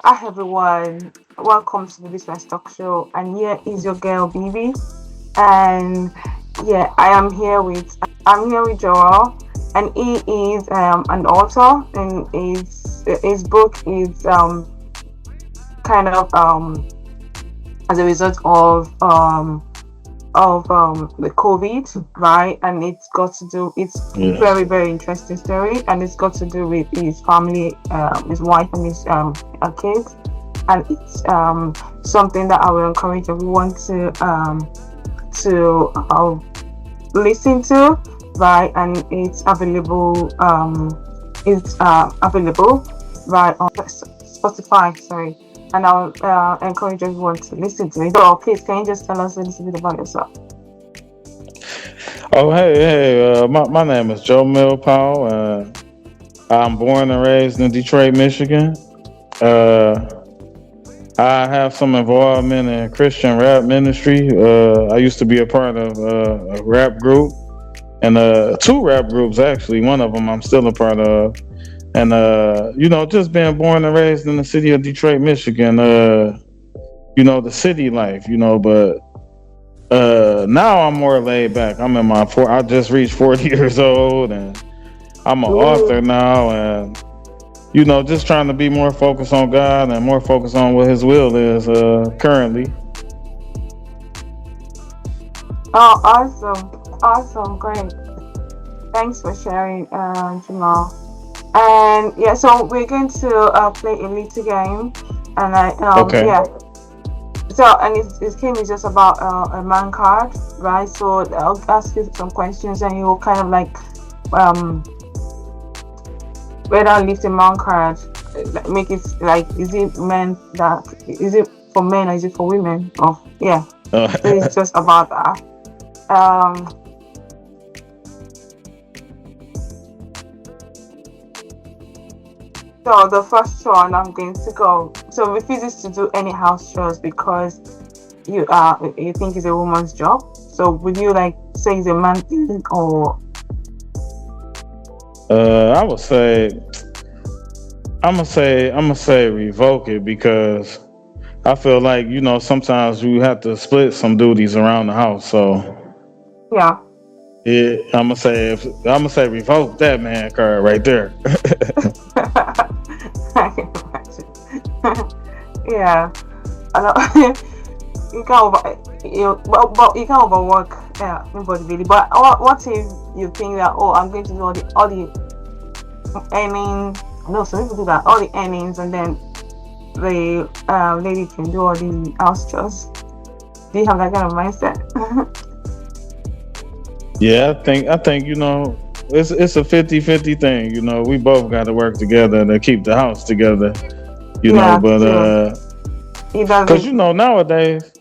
Hi everyone, welcome to the Bibispice Talkshow, and here is your girl Bibi, and yeah, I'm here with Joel, and he is an author, and his book is kind of as a result of the COVID, right? And it's Yes. very interesting story, and it's got to do with his family, his wife, and his kids, and it's something that I will encourage everyone to listen to, right? And it's available right on Spotify, sorry. And I'll encourage everyone to listen to it. So please, can you just tell us a little bit about yourself? Oh, hey. My name is Joe Millpowell. I'm born and raised in Detroit, Michigan. Uh, I have some involvement in Christian rap ministry. I used to be a part of a rap group and two rap groups actually. One of them I'm still a part of. And just being born and raised in the city of Detroit, Michigan. The city life. But now I'm more laid back. I'm in my four. I just reached 40 years old, and I'm an author Ooh. now, and just trying to be more focused on God and more focused on what His will is currently. Oh, awesome, great. Thanks for sharing, Jamal. And yeah, so we're going to play a little game, and Okay. yeah. So and this game is just about a man card, right? So I'll ask you some questions, and you'll kind of like um whether lift a man card, like, make it like is it for men or is it for women? Oh yeah, so it's Uh, just about that. Um, so the first one I'm going to go. So refuses to do any house chores because you think it's a woman's job. So would you like say it's a man thing or I would say I'm gonna say revoke it because I feel like sometimes you have to split some duties around the house. So yeah? yeah, I'm gonna say revoke that man card right there. I can imagine. Yeah, I know. You can't but you can't overwork anybody really. But what if you think that, oh, I'm going to do all the earning? No, some people do that, all the earnings, and then the lady can do all the house chores. Do you have that kind of mindset? Yeah, I think it's a 50-50 thing. We both got to work together to keep the house together. Yeah, But true. He cause doesn't. nowadays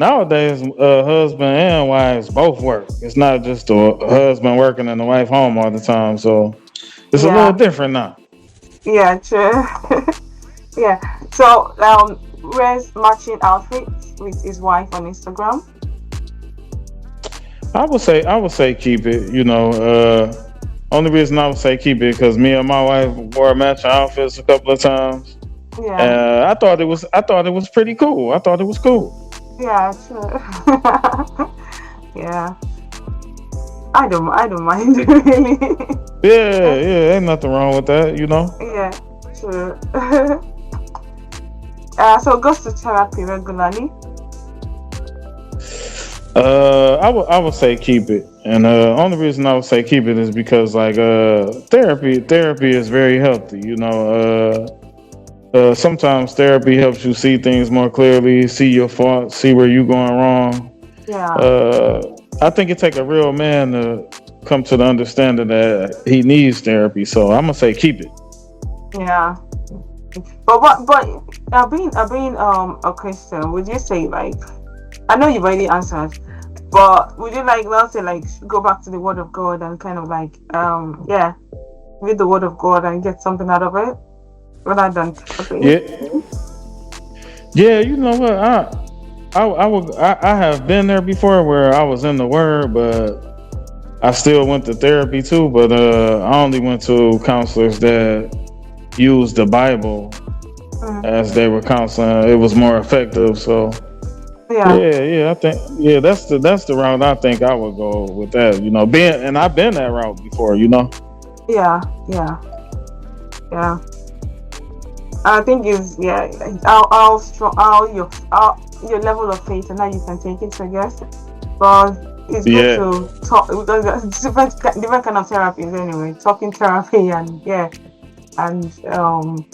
husband and wives both work. It's not just the husband working and the wife home all the time. So it's a little Yeah, different now. yeah, true. Yeah. So wears matching outfits with his wife on Instagram. I would say keep it. Only reason I would say keep it because me and my wife wore matching outfits a couple of times. Yeah, I thought it was pretty cool. I thought it was cool. yeah, true. Yeah, I don't mind really. Yeah, yeah, ain't nothing wrong with that. Yeah, true. So goes to therapy regularly. I would say keep it, and only reason I would say keep it is because like therapy is very healthy. Sometimes therapy helps you see things more clearly, see your faults, see where you going wrong. Yeah, Uh, I think it take a real man to come to the understanding that he needs therapy. So I'm gonna say keep it. yeah. But being a Christian, would you say like, I know you've already answered, but would you like, let's say, like, go back to the Word of God and kind of like yeah, read the Word of God and get something out of it rather than therapy? Yeah, yeah. You know what? I have been there before where I was in the word, but I still went to therapy too. But I only went to counselors that use the Bible as they were counseling, it was more effective. So Yeah. yeah, I think that's the route I think I would go with that. Being and I've been that route before. Yeah. Yeah. Yeah. I think is yeah how strong how your level of faith and how you can take it, I guess. But it's good Yeah, to talk because there's different kind of therapies anyway. Talking therapy and yeah and um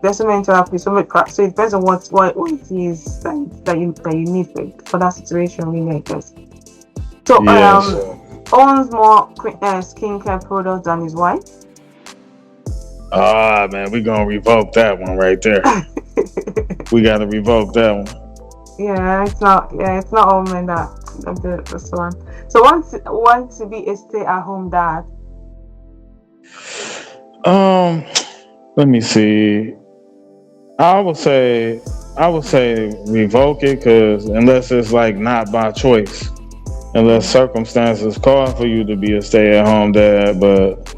there's so many therapies, so it depends on what it is that you need for that situation really, I guess. So yes. owns more skincare products than his wife. Ah, man, we gonna revoke that one right there. We gotta revoke that one. Yeah, it's not all men that do this one. So want to be a stay-at-home dad. Um, Let me see. I would say I would say revoke it because unless it's like not by choice, unless Mm. circumstances call for you to be a stay-at-home dad. But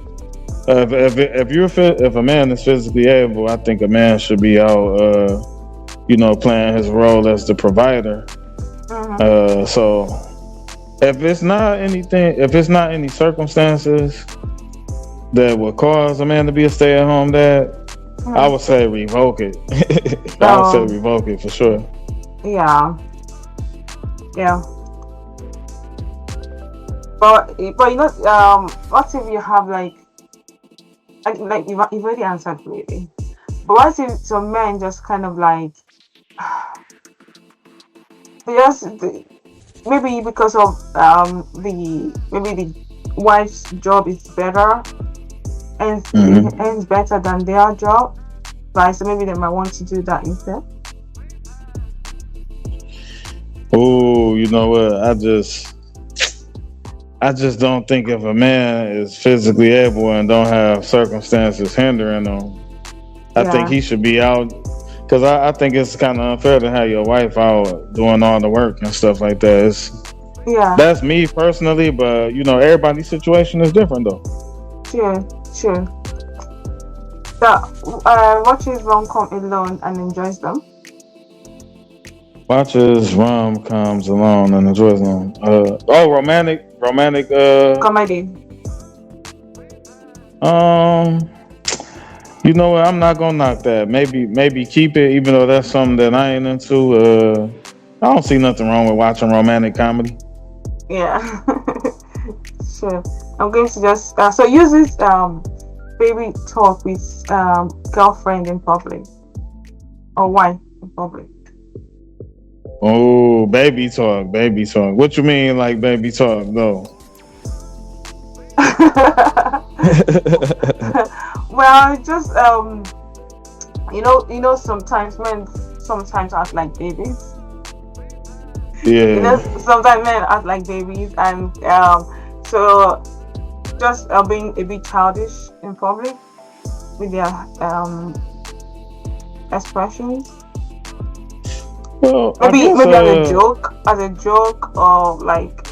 if a man is physically able, I think a man should be out, playing his role as the provider. Mm-hmm. So if it's not any circumstances that would cause a man to be a stay-at-home dad, I Mm. would say revoke it. I would say Um, revoke it for sure. yeah, yeah. But what if you have like you've already answered really. But what if some men just kind of like they just maybe because of the wife's job is better and Hmm. it ends better than their job, right? So maybe they might want to do that instead. Oh, you know what? I just don't think if a man is physically able and don't have circumstances hindering him, I think Yeah, he should be out. Because I think it's kind of unfair to have your wife out doing all the work and stuff like that. yeah, That's me personally, but everybody's situation is different though. sure, sure. That watches rom-com alone and enjoys them. Watches rom coms alone and enjoys them. Romantic. Comedy. Um, you know what? I'm not gonna knock that. Maybe keep it, even though that's something that I ain't into. I don't see nothing wrong with watching romantic comedy. Yeah, sure. I'm going to just so uses baby talk with girlfriend in public or wife in public. Oh, baby talk, baby talk. What you mean, like baby talk? No. Well, just sometimes men sometimes act like babies. Yeah. Sometimes men act like babies, and so just being a bit childish in public with their expressions. Well, I Maybe guess maybe as a joke, or like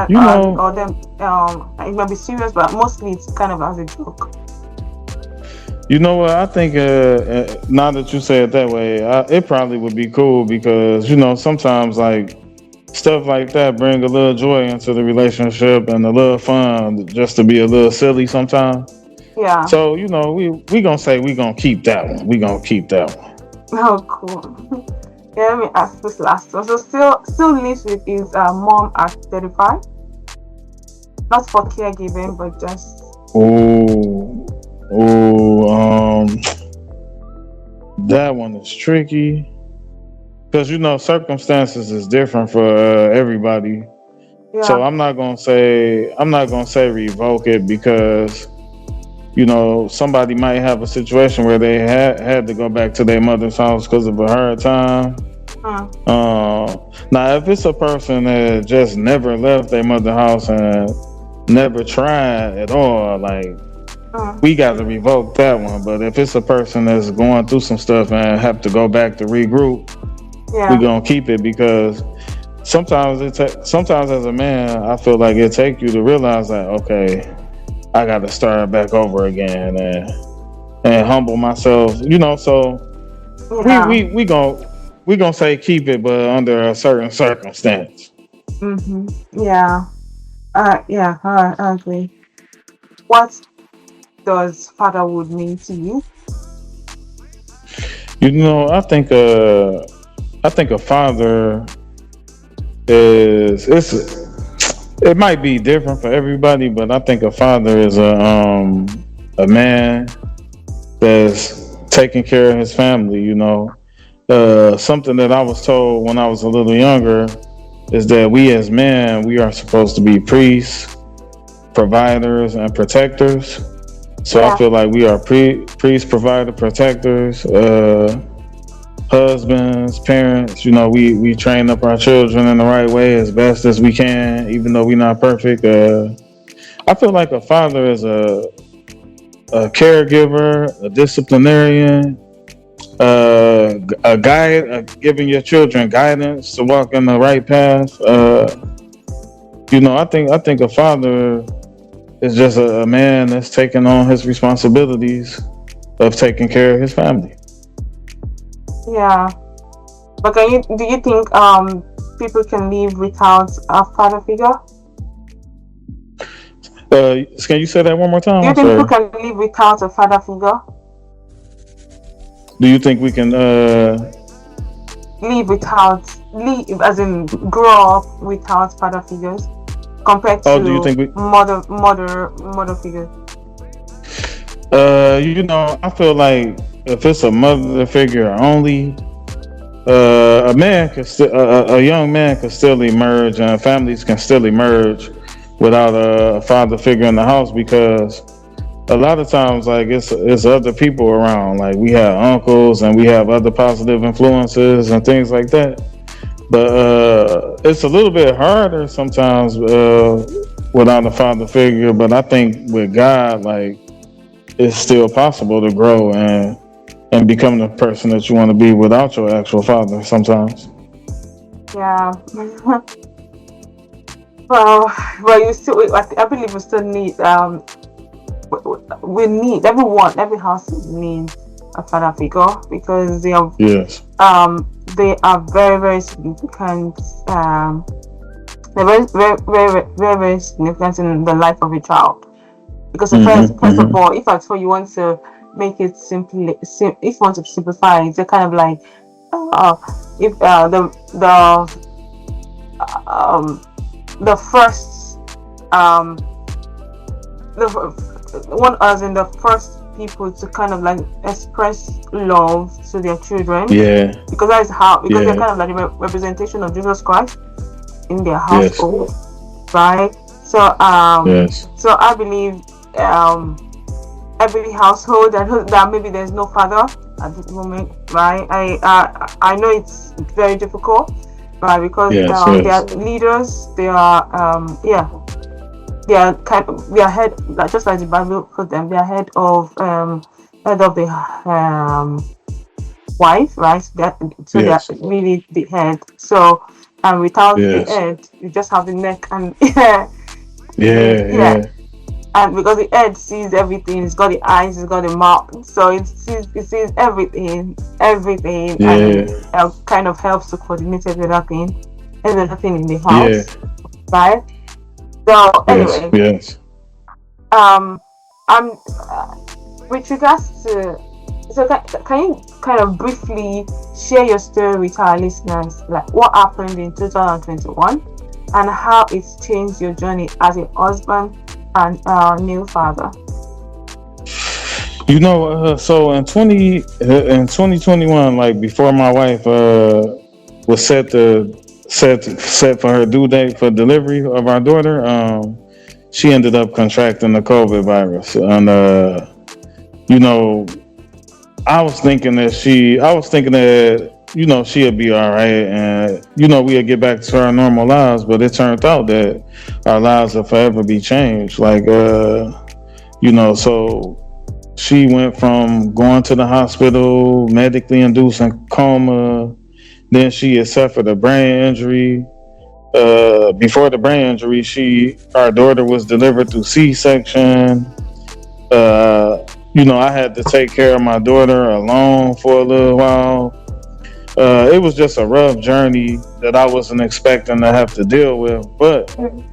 you know, or them it might be serious, but mostly it's kind of as a joke. what I think. Now that you say it that way, it probably would be cool because sometimes like stuff like that bring a little joy into the relationship and a little fun just to be a little silly sometimes. Yeah. So we gonna say we gonna keep that one. We gonna keep that one. Oh, cool. Yeah, let me ask this last one. So still lives with his mom at 35. Not for caregiving, but just Oh, oh, that one is tricky because circumstances is different for everybody. So yeah. I'm not gonna say revoke it because somebody might have a situation where they had to go back to their mother's house because of a hard time. Mm, Now, if it's a person that just never left their mother's house and never tried at all, like mm, we got to revoke that one. But if it's a person that's going through some stuff and have to go back to regroup, we yeah. gonna keep it because sometimes as a man, I feel like it take you to realize that okay, I got to start back over again, and and humble myself. So we Yeah. we we gon' we gonna say keep it, but under a certain circumstance. Yeah. Yeah. I agree. What does fatherhood mean to you? I think a father it might be different for everybody, but I think a father is a man that's taking care of his family. Something that I was told when I was a little younger is that we as men we are supposed to be priests, providers, and protectors. So I Yeah. feel like we are priests, provider, protectors, husbands, parents. We train up our children in the right way as best as we can, even though we're not perfect. I feel like a father is a caregiver, a disciplinarian, a guide, giving your children guidance to walk in the right path. I think a father is just a man that's taking on his responsibilities of taking care of his family. Yeah. But do you think people can live without a father figure? Can you say that one more time? Do you I'm think people sorry. can live without a father figure? Do you think we can? Live as in grow up without father figures compared Oh, do you to think we? mother figures? I feel like if it's a mother figure only, a young man could still emerge, and families can still emerge without a father figure in the house because a lot of times, like it's other people around. Like we have uncles and we have other positive influences and things like that. But it's a little bit harder sometimes without a father figure. But I think with God, like it's still possible to grow and become the person that you want to be without your actual father. Sometimes. Yeah. well, well, I believe we still need we need every house needs a father figure because Yes. they are very very significant. They're very significant in the life of a child. Because the Hmm. first of Hmm. all, if at all you want to make it if you want to simplify it, they're kind of like uh, if um, the first um, the one as in the first people to kind of like express love to their children, Yeah. because that is how, because they're Yeah. kind of like a representation of Jesus Christ in their Yes. household, right? Yes. So I believe um every household that maybe there's no father at this moment, right? I know it's very difficult, right? Because Yes. they are Yes. leaders, they are yeah, they are they are head, like, just like the Bible put them, they are head of the wife, right? So they are Yes. really the head. So and without the Yes. head, you just have the neck and Yeah. yeah, Yeah. and because the head sees everything, it's got the eyes, it's got the mouth, so it sees everything, and Yeah. kind of helps to coordinate every other thing in the Yeah. house, right? So Yes. anyway, Yes. um, I'm with regards to, so can you kind of briefly share your story with our listeners, like what happened in 2021 and how it's changed your journey as a husband and new father? So in 2021, like before my wife was set for her due date for delivery of our daughter, she ended up contracting the COVID virus, and you know, I was thinking that she'd be all right, and we'd get back to our normal lives, but it turned out that our lives will forever be changed. Like, so she went from going to the hospital, medically induced coma. Then she had suffered a brain injury. Before the brain injury, our daughter was delivered through C-section. Uh, I had to take care of my daughter alone for a little while. It was just a rough journey that I wasn't expecting to have to deal with, but Mm.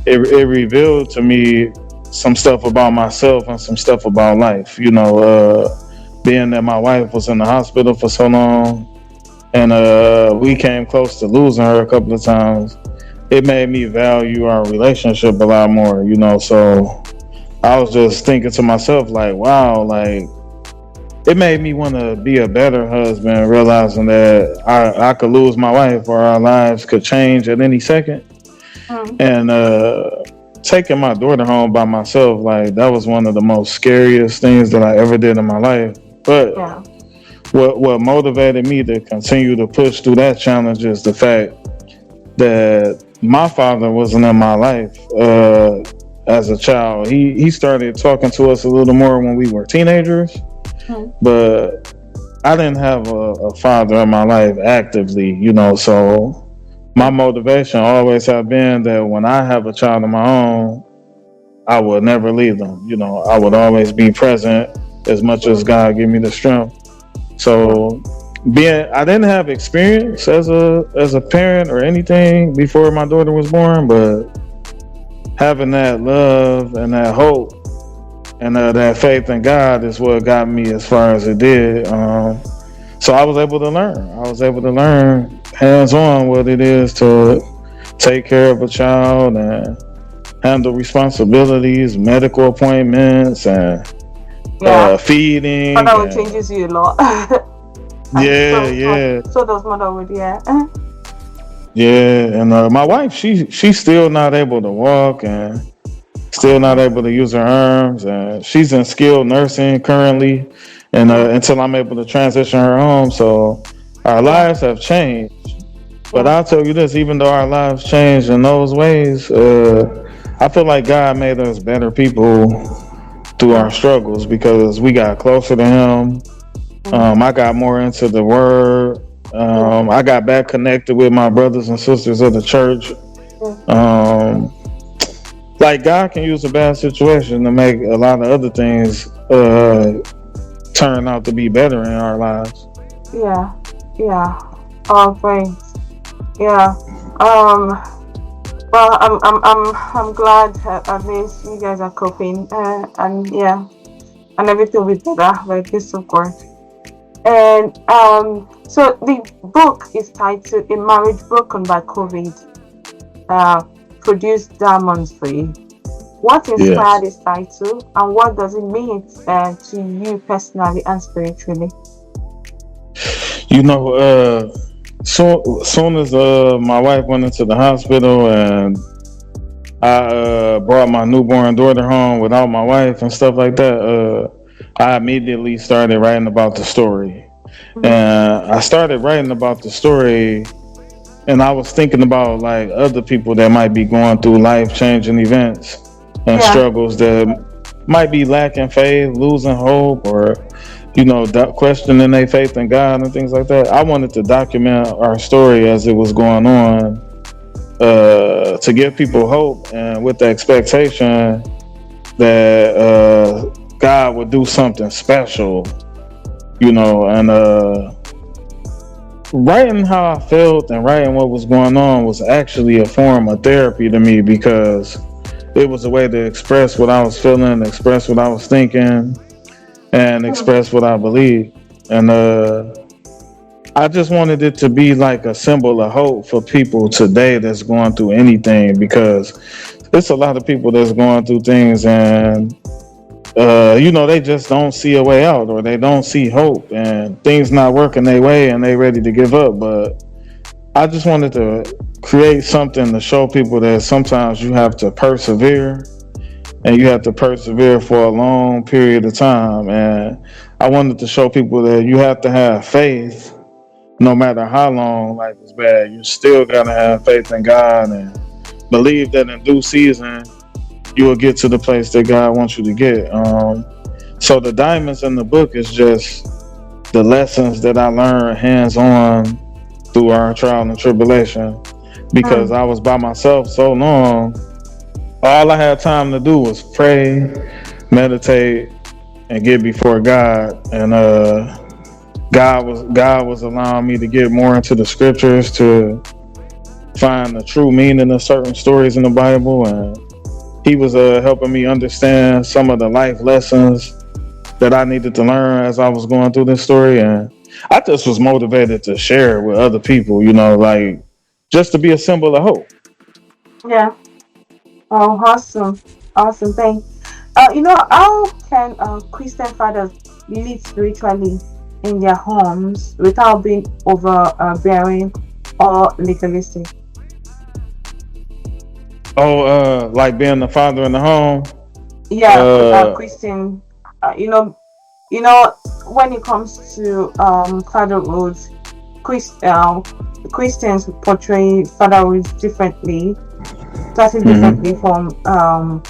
it revealed to me some stuff about myself and some stuff about life. Being that my wife was in the hospital for so long, and we came close to losing her a couple of times, it made me value our relationship a lot more. So I was just thinking to myself, like, wow, like it made me want to be a better husband, realizing that I could lose my wife or our lives could change at any second. Mm. And taking my daughter home by myself, like that was one of the most scariest things that I ever did in my life. But Yeah. what motivated me to continue to push through that challenge is the fact that my father wasn't in my life as a child. He started talking to us a little more when we were teenagers, Mm. but I didn't have a father in my life actively, so my Mm. motivation always have been that when I have a child of my own, I would never leave them. I would always be present as much as Mm. God give me the strength. Yeah. So I didn't have experience as a parent or anything before my daughter was born, but having that love and that hope and that faith in God is what got me as far as it did. So I was able to learn. I was able to learn hands on what it is to take care of a child and handle responsibilities, medical appointments, and Yeah. feeding. Fatherhood And changes you a lot. And yeah, yeah, so does motherhood, yeah. yeah. And my wife, she's still not able to walk and still not Okay. able to use her arms, and she's in skilled nursing currently. And Mm. until I'm able to transition her home, so our Yeah. lives have changed. But Yeah. I'll tell you this: even though our lives changed in those ways, I feel like God made us better people through our Mm. struggles because we got closer to Him. Mm. I got more into the Word. Yeah. I got back connected with my brothers and sisters of the church. Yeah. Um, like God can use a bad situation to make a lot of other things turn out to be better in our lives. Yeah. Yeah. Oh, thanks. Yeah. Um. Well, I'm glad at least you guys are coping, and yeah, and everything will be better by the grace of God. And so the book is titled "A Marriage Broken by COVID." Uh, produced diamonds for you. What inspired Yes. this title, and what does it mean to you personally and spiritually? You know, so soon as my wife went into the hospital and I brought my newborn daughter home without my wife and stuff like that, I immediately started writing about the story. Mm. And I started writing about the story, and I was thinking about like other people that might be going through life changing events and Yeah. struggles that might be lacking faith, losing hope, or questioning their faith in God and things like that. I wanted to document our story as it was going on, to give people hope and with the expectation that God would do something special, and writing how I felt and writing what was going on was actually a form of therapy to me because it was a way to express what I was feeling, express what I was thinking, and Mm. express what I believe. And I just wanted it to be like a symbol of hope for people today that's going through anything because it's a lot of people that's going through things and they just don't see a way out or they don't see hope and things not working their way and they ready to give up. But I just wanted to create something to show people that sometimes you have to persevere and you have to persevere for a long period of time. And I wanted to show people that you have to have faith no matter how long life is bad. You still gotta have faith in God and believe that in due season you will get to the place that God wants you to get. So the diamonds in the book is just the lessons that I learned hands on through our trial and tribulation. Because Mm. I was by myself so long, all I had time to do was pray, meditate, and get before God, and God was allowing me to get more into the scriptures to find the true meaning of certain stories in the Bible, and He was helping me understand some of the life lessons that I needed to learn as I was going through this story, and I just was motivated to share it with other people, like just to be a symbol of hope. Yeah. Oh, awesome. Awesome. Thanks. How can Christian fathers lead spiritually in their homes without being overbearing or legalistic? Oh, like being the father in the home. Yeah, Uh, Christian. Uh, you know, you know, when it comes to fatherhood, Christ, Christians portray fatherhood differently, slightly differently mhm. from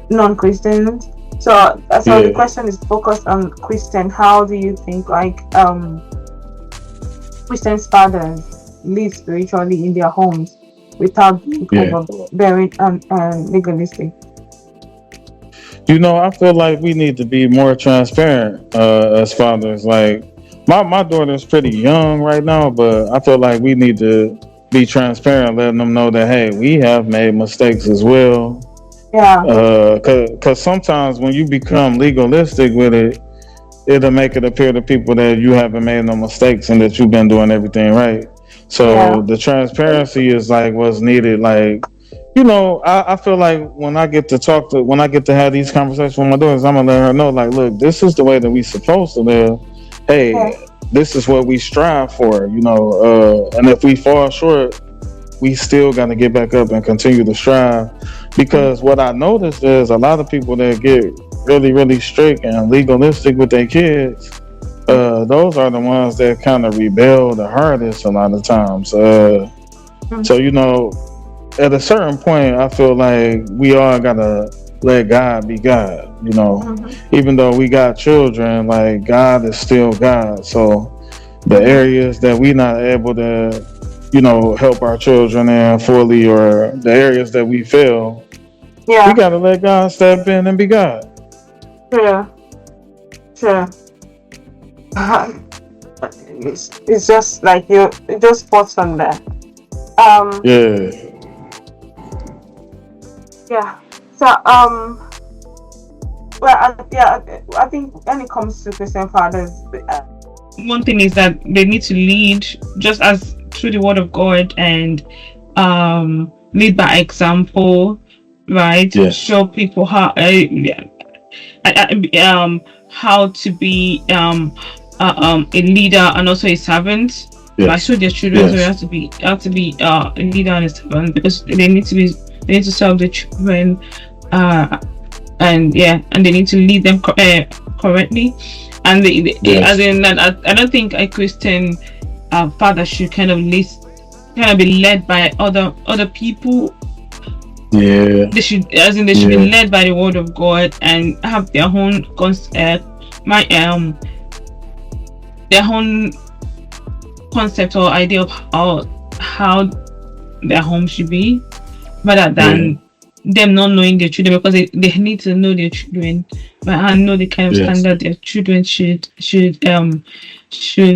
non-Christians. So the Yeah, question is focused on Christian. How do you think like Christians fathers live spiritually in their homes without being yeah. overbearing and legalistic? I feel like we need to be more transparent as fathers. Like my daughter's pretty young right now, but I feel like we need to be transparent, letting them know that hey, we have made mistakes as well. Yeah, Cause sometimes when you become legalistic with it, it'll make it appear to people that you haven't made no mistakes and that you've been doing everything right. So yeah, the transparency is like what's needed. Like, I feel like when I get to have these conversations with my daughters, I'm gonna let her know, like, look, this is the way that we supposed to live. yeah, Hey, this is what we strive for, and if we fall short, we still got to get back up and continue to strive. mm, Because what I noticed is a lot of people that get really, really strict and legalistic with their kids, mm, those are the ones that kind of rebel the hardest a lot of times. mm, So, at a certain point, I feel like we all got to let God be God. mhm, Even though we got children, like God is still God. So the mhm. areas that we not able to help our children in fully, or the areas that we fail, we Yeah, got to let God step in and be God. sure, sure. It's just like you just pause on there. Um, Yeah, yeah. So well, yeah, I think when it comes to Christian fathers, one thing is that they need to lead just as through the Word of God and lead by example, right? yes, Show people how to be a leader and also a servant. Right, yes, show their children, so they yes, have to be a leader and a servant because they need to serve the children, uh, and yeah, and they need to lead them correctly. And as yes, in, I don't think a Christian father should kind of be led by other people. yeah, They should be yeah, led by the word of God and have my their own concept or idea of how their home should be, rather yeah, than them not knowing their children, because they need to know their children, but and know the kind of yes, standard their children should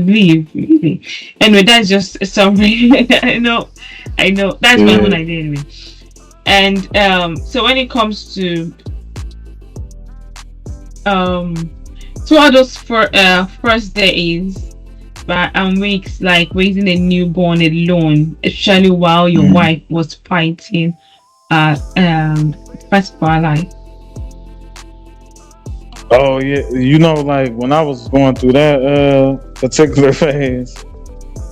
live, really. Anyway, that's just a summary. I know that's my own yeah. idea anyway. And so when it comes to um throughout those first days, but weeks, like raising a newborn alone, especially while your Mhm. wife was fight for her life. Oh yeah, like when I was going through that particular phase,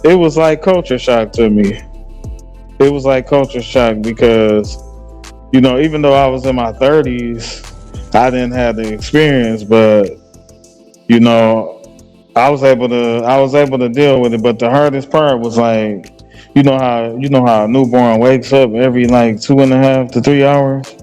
it was like culture shock to me. It was like culture shock because even though I was in my 30s, I didn't have the experience, but you know, I was able to deal with it. But the hardest part was like, how a newborn wakes up every like 2.5 to 3 hours.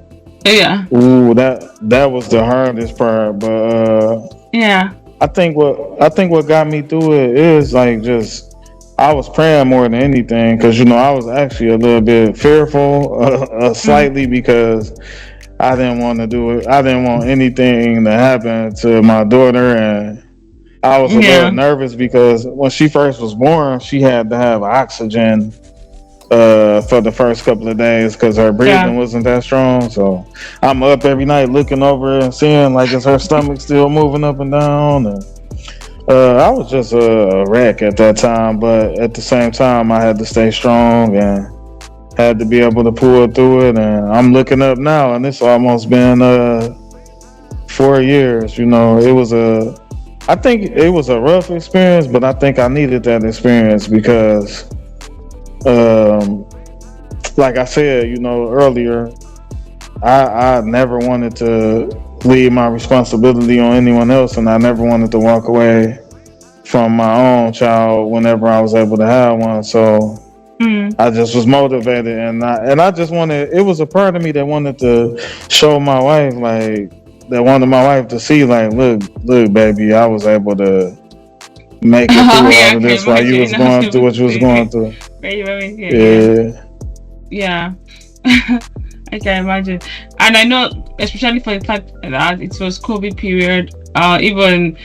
Yeah, Ooh, that was the hardest part. But yeah, I think what got me through it is like just I was praying more than anything because I was actually a little bit fearful, mm, slightly, because I didn't want to do it. I didn't want anything to happen to my daughter, and I was a little Yeah. nervous because when she first was born, she had to have oxygen for the first couple of days because her Yeah. breathing wasn't that strong. So I'm up every night looking over and seeing like is her stomach still moving up and down. And I was just a wreck at that time, but at the same time, I had to stay strong and had to be able to pull through it. And I'm looking up now, and it's almost been 4 years. You know, I think it was a rough experience, but I think I needed that experience because, um, like I said, you know, earlier, I never wanted to leave my responsibility on anyone else, and I never wanted to walk away from my own child whenever I was able to have one. So Mm. I just was motivated, and I just wanted. It was a part of me that wanted to show my wife, like that wanted my wife to see, like, look, baby, I was able to make it Oh through yeah, all I of can this while you imagine. was I was going through able to what you was see going it. through. Very, very good. Yeah. Yeah, Yeah. I can imagine. And I know, especially for the fact that it was COVID period, even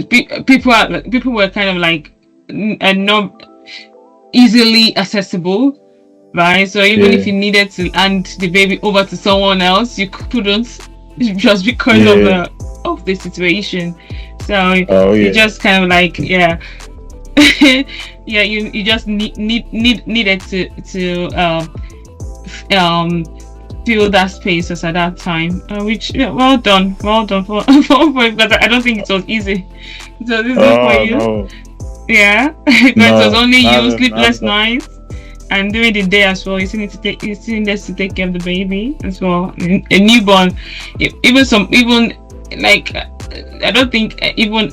people were kind of like not easily accessible, right? So even if yeah, you needed to hand the baby over to someone else, you couldn't just because yeah. of the situation. So Oh you yeah, just kind of like, yeah. Yeah, you just needed to um fill that space as at that time, which, yeah, well done for because I don't think it was easy. It was easy for oh you, no, yeah. Because it was no, only not you, at, not sleepless at all. nights, and during the day as well. You still need to take care of the baby as well. A newborn, even like I don't think even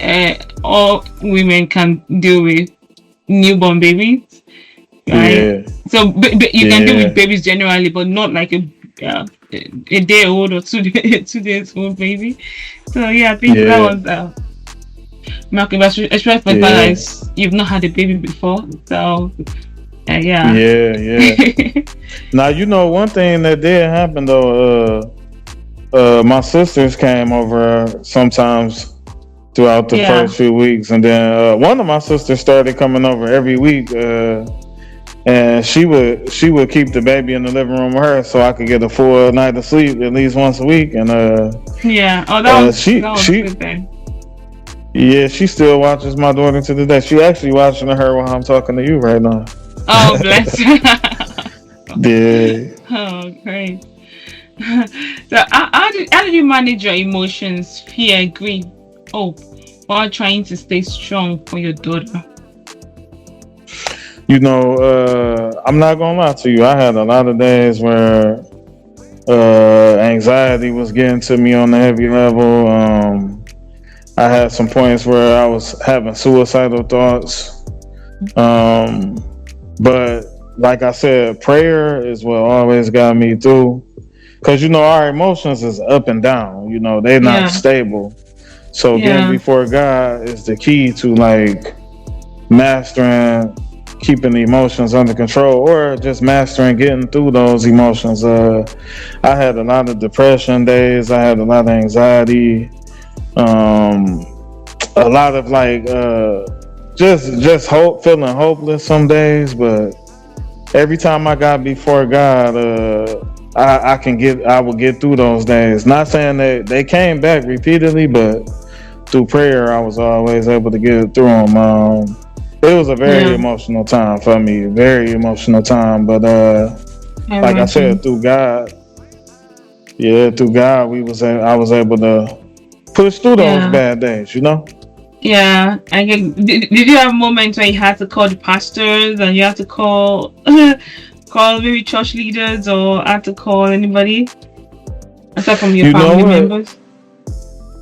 all women can deal with newborn babies, right? Yeah, So you can deal with yeah, babies generally, but not like a day old or 2 day, 2 days old baby. So yeah, I think that yeah, was remarkable, especially for the fact that yeah, you've not had a baby before. So yeah. yeah, yeah. Now you know one thing that did happen though. My sisters came over sometimes throughout the Yeah. first few weeks, and then one of my sisters started coming over every week, and she would keep the baby in the living room with her, so I could get a full night of sleep at least once a week. And Yeah. Oh, that was she good then. yeah, she still watches my daughter to the day. She actually watching her while I'm talking to you right now. Oh, bless. Yeah. Oh, great. So how did you manage your emotions, fear, grief, hope, while trying to stay strong for your daughter? You know, I'm not gonna lie to you. I had a lot of days where anxiety was getting to me on a heavy level. I had some points where I was having suicidal thoughts. Um, but like I said, prayer is what always got me through. Cause you know our emotions is up and down. You know they're not Yeah. stable. So getting Yeah. before God is the key to like mastering keeping the emotions under control or just mastering getting through those emotions. I had a lot of depression days. I had a lot of anxiety. Um, a lot of like just hope, feeling hopeless some days. But every time I got before God, I would get through those days. Not saying that they came back repeatedly, but through prayer, I was always able to get through them. It was a very Yeah. emotional time for me, very emotional time. But I like I said, imagine. through God, yeah, through God, I was able to push through those Yeah. bad days. You know. Yeah. I get, did you have moments where you had to call the pastors and you had to call call maybe church leaders or had to call anybody aside from your You know family what? members?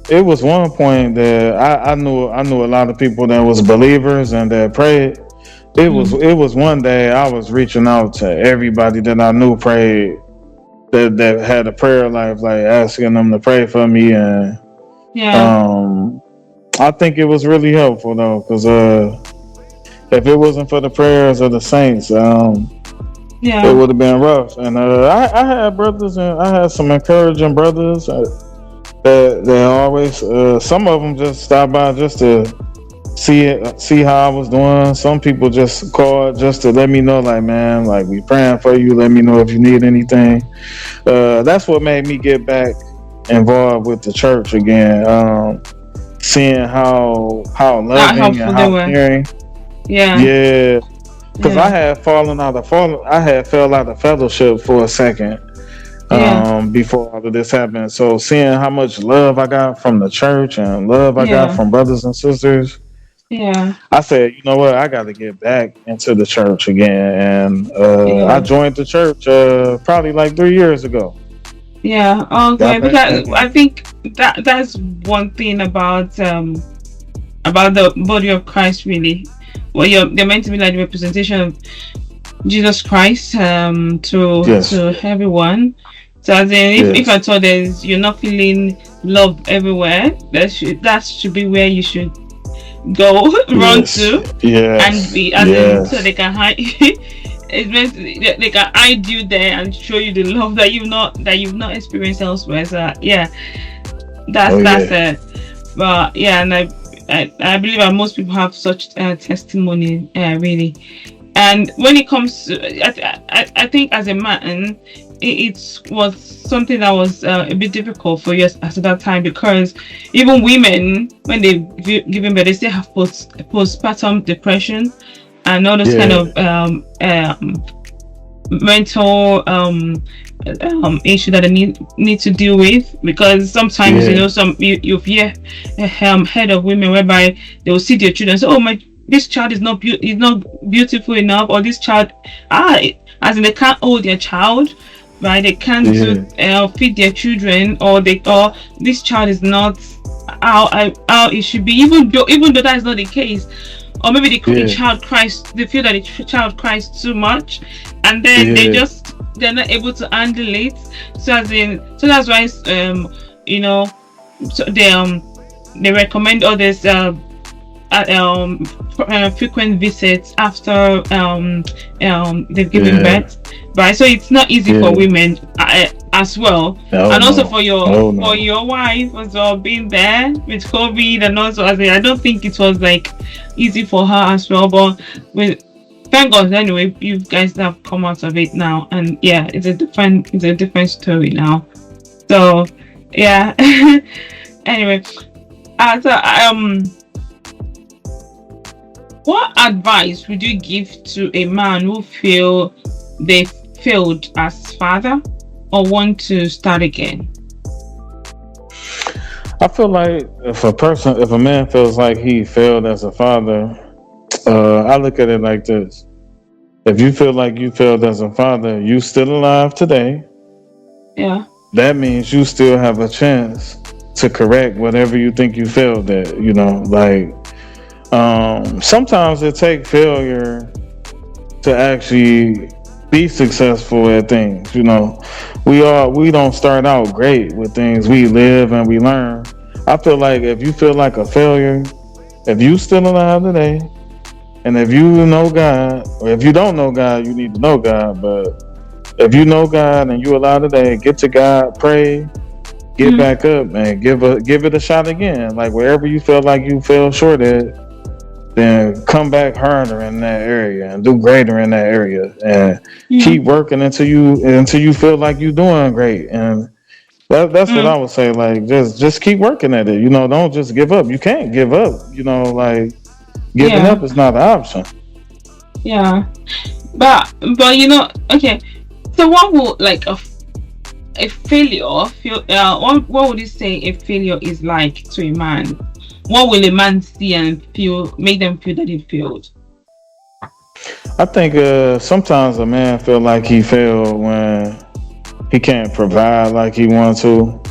It was one point that I knew a lot of people that was believers and that prayed. Mm. It was one day I was reaching out to everybody that I knew prayed that had a prayer life, like asking them to pray for me. And Yeah. um I think it was really helpful though, because if it wasn't for the prayers of the saints, it Yeah. would have been rough. And I had brothers, and I had some encouraging brothers that they always. Some of them just stopped by just to see how I was doing. Some people just called just to let me know, like, man, like, we praying for you. Let me know if you need anything. That's what made me get back involved with the church again. Seeing how How loving and helpful they how were. caring. Yeah. Yeah, because Yeah. I had fell out of fellowship for a second Yeah. before all of this happened. So seeing how much love I got from the church and love I got Yeah. from brothers and sisters, Yeah. I said, you know what, I got to get back into the church again. And I Yeah. joined the church probably like 3 years ago. Yeah. Got Okay. back Because in. I think that's one thing about the body of Christ, really. Well, they're meant to be like the representation of Jesus Christ Yes, to everyone. So as in, if yes, at all you're not feeling love everywhere, that should be where you should go run yes, to and yes, be, as in, so yes. they can hide. It's meant they can hide you there and show you the love that you've not experienced elsewhere. So yeah, Oh that's yeah, it. But yeah, and I believe that most people have such testimony, really. And when it comes to, I think as a man, it was something that was a bit difficult for you at that time, because even women, when they giving birth, they still have postpartum depression and all those kind yeah, of mental issue that they need to deal with, because sometimes yeah, you've heard of women whereby they will see their children, so, oh my, this child is not beautiful enough, or this child, ah as in, they can't hold their child, right? They can't yeah, feed their children, or this child is not how it should be, even though that is not the case. Or maybe the yeah, child cries, they feel that the child cries too much, and then yeah, they're not able to handle it. So as in, so that's why, you know so they recommend all this uh, um, frequent visits after they've given yeah, birth, right? So it's not easy for yeah. women, as well, Oh and also no, for oh no. your wife as well, being there with COVID, and also, as I don't think it was like easy for her as well. But with thank God, anyway, you guys have come out of it now, and yeah, it's a different story now. So yeah. Anyway, so what advice would you give to a man who feel they failed as father, or want to start again? I feel like if a man feels like he failed as a father, I look at it like this: if you feel like you failed as a father, you still alive today. Yeah. That means you still have a chance to correct whatever you think you failed at. You know, like sometimes it takes failure to actually be successful at things. You know, we don't start out great with things. We live and we learn. I feel like if you feel like a failure, if you still alive today, and if you know God, or if you don't know God, you need to know God. But if you know God and you alive today, get to God, pray, get Mm, back up, and give it a shot again. Like wherever you feel like you fell short at, then come back harder in that area and do greater in that area, and mm, keep working until you feel like you're doing great. And that's what I mm. would say. Like just keep working at it. You know, don't just give up. You can't give up. You know, like giving Yeah. up is not an option. Yeah. But okay. So what would like a failure feel? What would you say a failure is like to a man? What will a man see and feel, make them feel that he failed? I think sometimes a man feel like he failed when he can't provide like he wants to.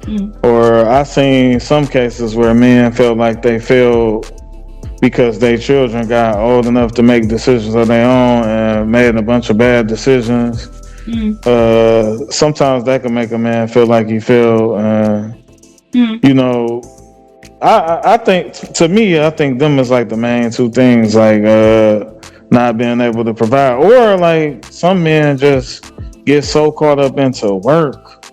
Mm, Or I seen some cases where men felt like they failed because their children got old enough to make decisions of their own and made a bunch of bad decisions. mm, Sometimes that can make a man feel like he failed. mm, You know, I think to me, I think them is like the main two things. Like not being able to provide, or like some men just get so caught up into work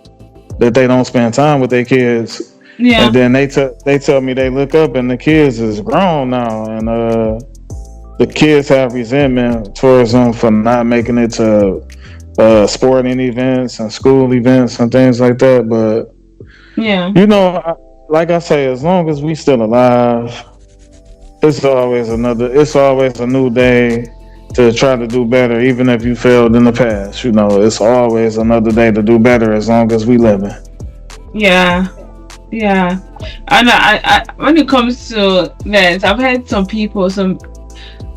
that they don't spend time with their kids, Yeah. and then they tell me they look up and the kids is grown now, and the kids have resentment towards them for not making it to sporting events and school events and things like that. But Yeah. like I say, as long as we still alive, it's always a new day to try to do better, even if you failed in the past. It's always another day to do better as long as we living. Yeah. Yeah. And when it comes to this, I've heard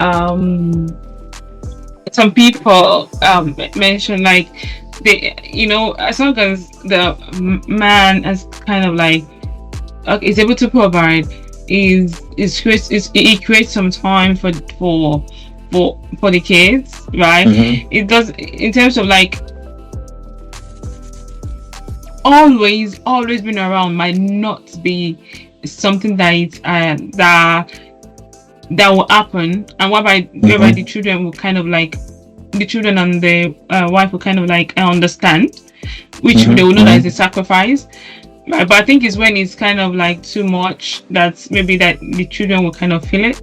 um some people mention like they, as long as the man is kind of like is able to provide, he creates some time for the kids, right? Mm-hmm. It does in terms of like always been around might not be something that that will happen, and whereby Mm-hmm. the children will kind of like the children and the wife will kind of like understand, which they will know that is a Mm-hmm. sacrifice. Right, but I think it's when it's kind of like too much that maybe that the children will kind of feel it.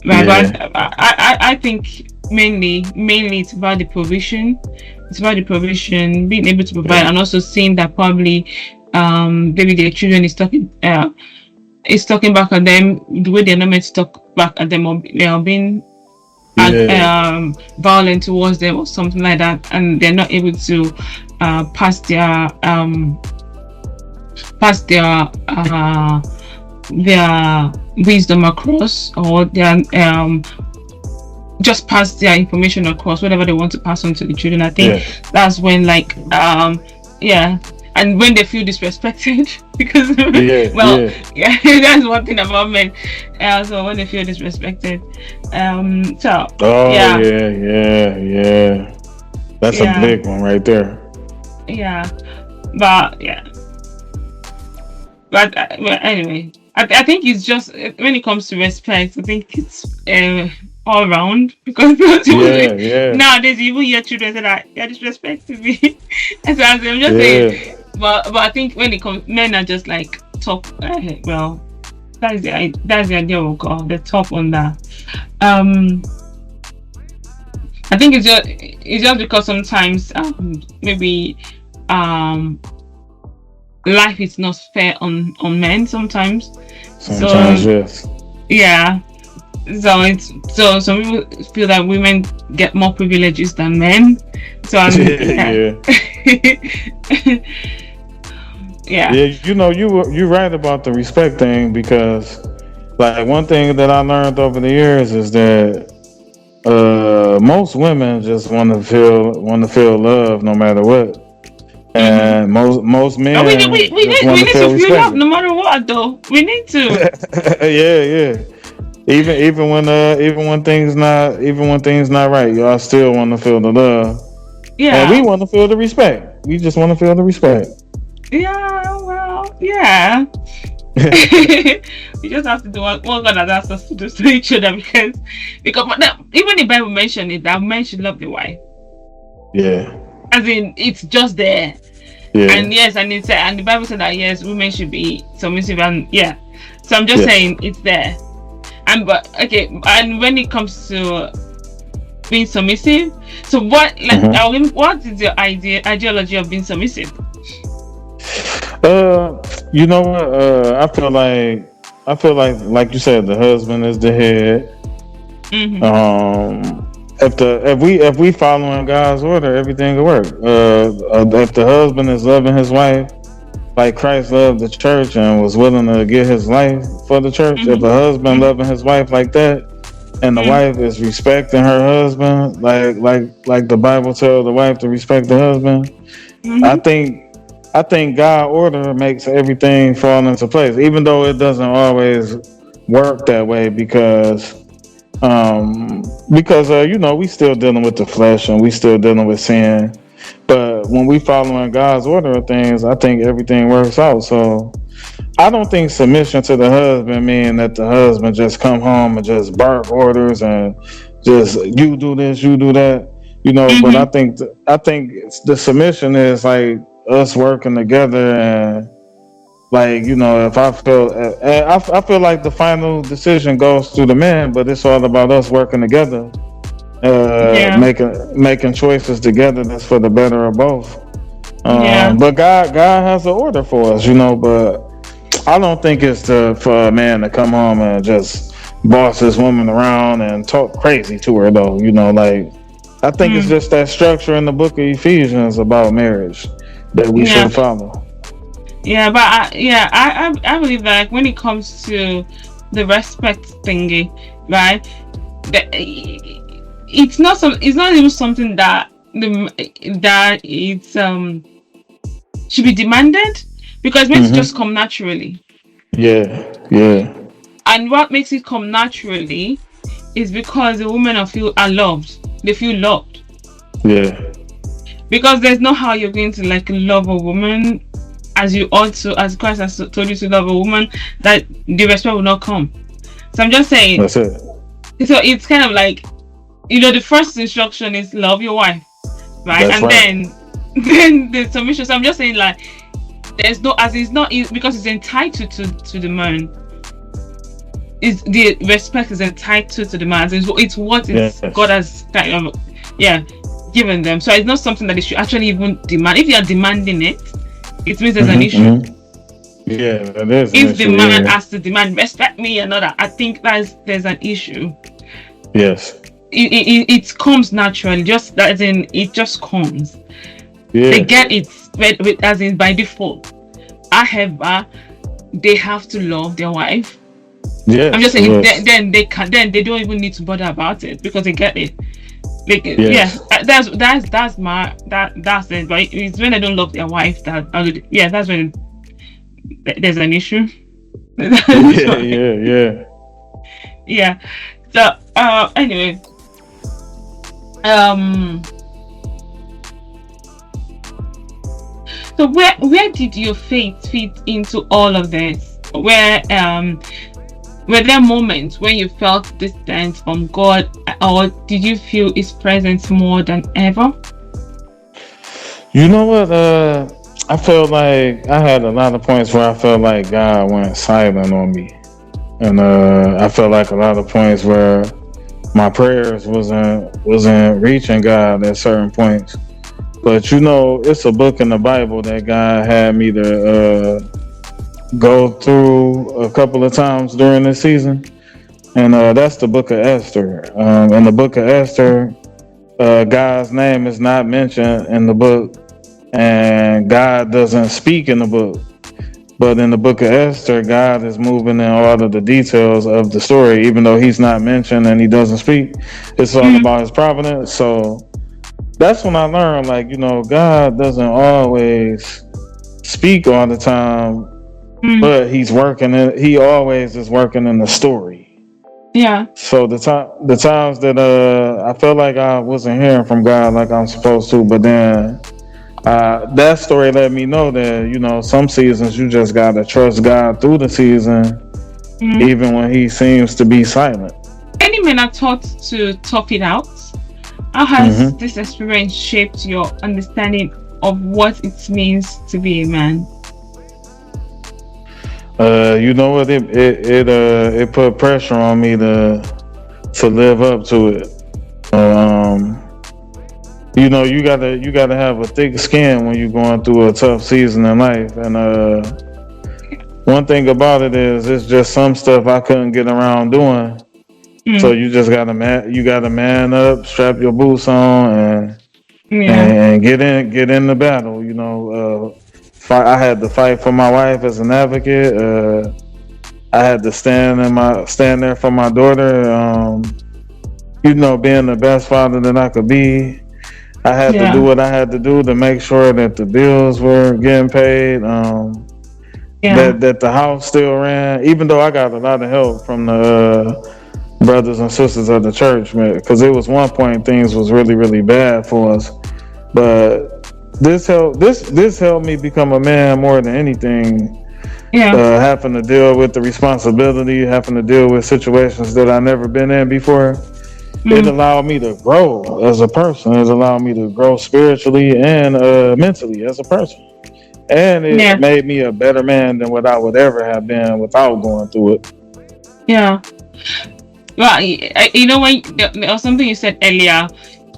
Right, Yeah. but I think mainly it's about the provision. It's about the provision, being able to provide, Yeah. and also seeing that probably maybe their children is talking back at them the way they're not meant to talk back at them, or they are being Yeah. violent towards them or something like that, and they're not able to pass their wisdom across, or their just pass their information across, whatever they want to pass on to the children. I think Yeah. that's when like yeah, and when they feel disrespected because Yeah. well, Yeah. yeah, that's one thing about men. So when they feel disrespected, so Oh yeah, yeah. Yeah. Yeah. That's a yeah, big one right there. yeah, but yeah, but anyway, I think it's just when it comes to respect, I think it's all round because Yeah. Yeah. nowadays you even hear children say that you're disrespecting me. And so I'm just saying, Yeah. but I think when it comes, men are just like top. Well, that's the idea of God, the top on that. Um, I think it's just because sometimes maybe um life is not fair on men sometimes. So Sometimes yes. yeah, so some people feel that women get more privileges than men. So yeah. Yeah. Yeah. Yeah, you're right about the respect thing, because like one thing that I learned over the years is that most women just want to feel love no matter what, Mm-hmm. and most Oh, men just want we to need to feel feel love respected. no matter what though. We need to. Yeah, yeah. Even when things not right, y'all still want to feel the love, and we Yeah. want to feel the respect. We just want to feel the respect. Yeah. Well. Yeah. We just have to do what God has asked us to do to each other, because even the Bible mentioned it that men should love the wife. Yeah, As in, it's just there. yeah, And yes, and the Bible said that yes, women should be submissive, and yeah. So I'm just yes. saying it's there. And but okay, and when it comes to being submissive, so Mhm. what is your ideology of being submissive? You know what? I feel like you said, the husband is the head. Mm-hmm. If we following God's order, everything will work. If the husband is loving his wife like Christ loved the church and was willing to give his life for the church, if Mm-hmm. a husband Mm-hmm. loving his wife like that, and the wife is respecting her husband, like the Bible tells the wife to respect the husband, I Mm-hmm. think I think God order makes everything fall into place, even though it doesn't always work that way, because we still dealing with the flesh and we still dealing with sin. But when we following God's order of things, I think everything works out. So I don't think submission to the husband mean that the husband just come home and just bark orders and just you do this, you do that, you know. But Mm-hmm. I think the submission is like us working together, and like, you know, if I feel, I feel like the final decision goes through the man, but it's all about us working together, Yeah. making choices together that's for the better of both. Yeah. But God has an order for us, you know. But I don't think it's for a man to come home and just boss this woman around and talk crazy to her, though. You know, like, I think it's Mm. just that structure in the book of Ephesians about marriage that we Yeah. should follow. Yeah. But I believe that, like, when it comes to the respect thingy, right? That it's not even something that it's should be demanded, because it makes it just Hmm. come naturally. Yeah, yeah, And what makes it come naturally is because the women are loved. They feel loved. yeah. Because there's no how you're going to like love a woman as you ought to, as Christ has told you to love a woman, that the respect will not come. So I'm just saying. That's it. So it's kind of like, the first instruction is love your wife, right? That's And right. then then the submission. So I'm just saying, like, there's no, as it's not, because it's entitled to the man. Is the respect is entitled to the man. It's what is God Yes. has kind of, yeah, given them. So it's not something that they should actually even demand. If you are demanding it, it means there's an Hmm. issue. Hmm. Yeah, that is an If the issue. man Yeah. has to demand respect me and all that, I think there's an issue. Yes. It comes naturally, just as in it just comes. They Yeah. get it as in by default. However, they have to love their wife. I'm just Yes. saying, Yes. then they don't even need to bother about it because they get it. Like, yeah, Yes. that's it. But it's when they don't love their wife that, yeah, that's when there's an issue. That's Yeah. right. Yeah. Yeah. Yeah. So anyway, um so where did your faith fit into all of this? Were there moments when you felt distant from God, or did you feel His presence more than ever? You know what? I felt like I had a lot of points where I felt like God went silent on me, and I felt like a lot of points where my prayers wasn't reaching God at certain points. But you know, it's a book in the Bible that God had me to go through a couple of times during this season, and that's the book of Esther. In the book of Esther, God's name is not mentioned in the book, and God doesn't speak in the book. But in the book of Esther, God is moving in all of the details of the story, even though He's not mentioned and He doesn't speak. It's all Mm, about His providence. So that's when I learned, like, you know, God doesn't always speak all the time, mm, but He always is working in the story. yeah, So the times that I felt like I wasn't hearing from God like I'm supposed to, but then that story let me know that, you know, some seasons you just gotta trust God through the season, mm. even when He seems to be silent. Any men are taught to tough it out. How has Hmm. this experience shaped your understanding of what it means to be a man? You know what? It put pressure on me to live up to it. Um, you know, you gotta have a thick skin when you're going through a tough season in life. And one thing about it is, it's just some stuff I couldn't get around doing. So Mm, you gotta man up, strap your boots on, yeah, and get in the battle. You know, fight. I had to fight for my wife as an advocate. I had to stand there for my daughter. You know, being the best father that I could be. I had to do yeah, what I had to do to make sure that the bills were getting paid. yeah, That the house still ran, even though I got a lot of help from the brothers and sisters of the church, man. Because it was one point things was really bad for us, but this helped me become a man more than anything. yeah, Having to deal with the responsibility, having to deal with situations that I never been in before. it Mm. allowed me to grow as a person. It allowed me to grow spiritually and mentally as a person. And it Yeah. made me a better man than what I would ever have been without going through it. Yeah. Well, you know, when there was something you said earlier,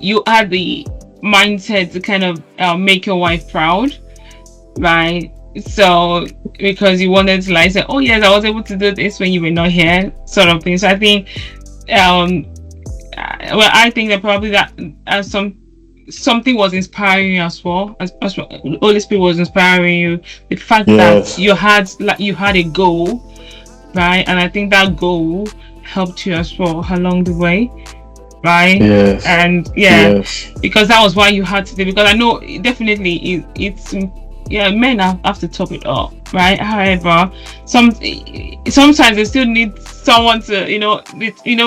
you had the mindset to kind of make your wife proud, right? So because you wanted to like say, oh yes, I was able to do this when you were not here, sort of thing. So I think, um, well, I think that probably that something was inspiring you as well. As well, Holy Spirit was inspiring you. The fact that Yes. you had a goal, right? And I think that goal helped you as well along the way, right? Yes. And yeah, Yes. because that was why you had to do. Because I know definitely it's yeah, men have to top it up, right? However, sometimes they still need someone to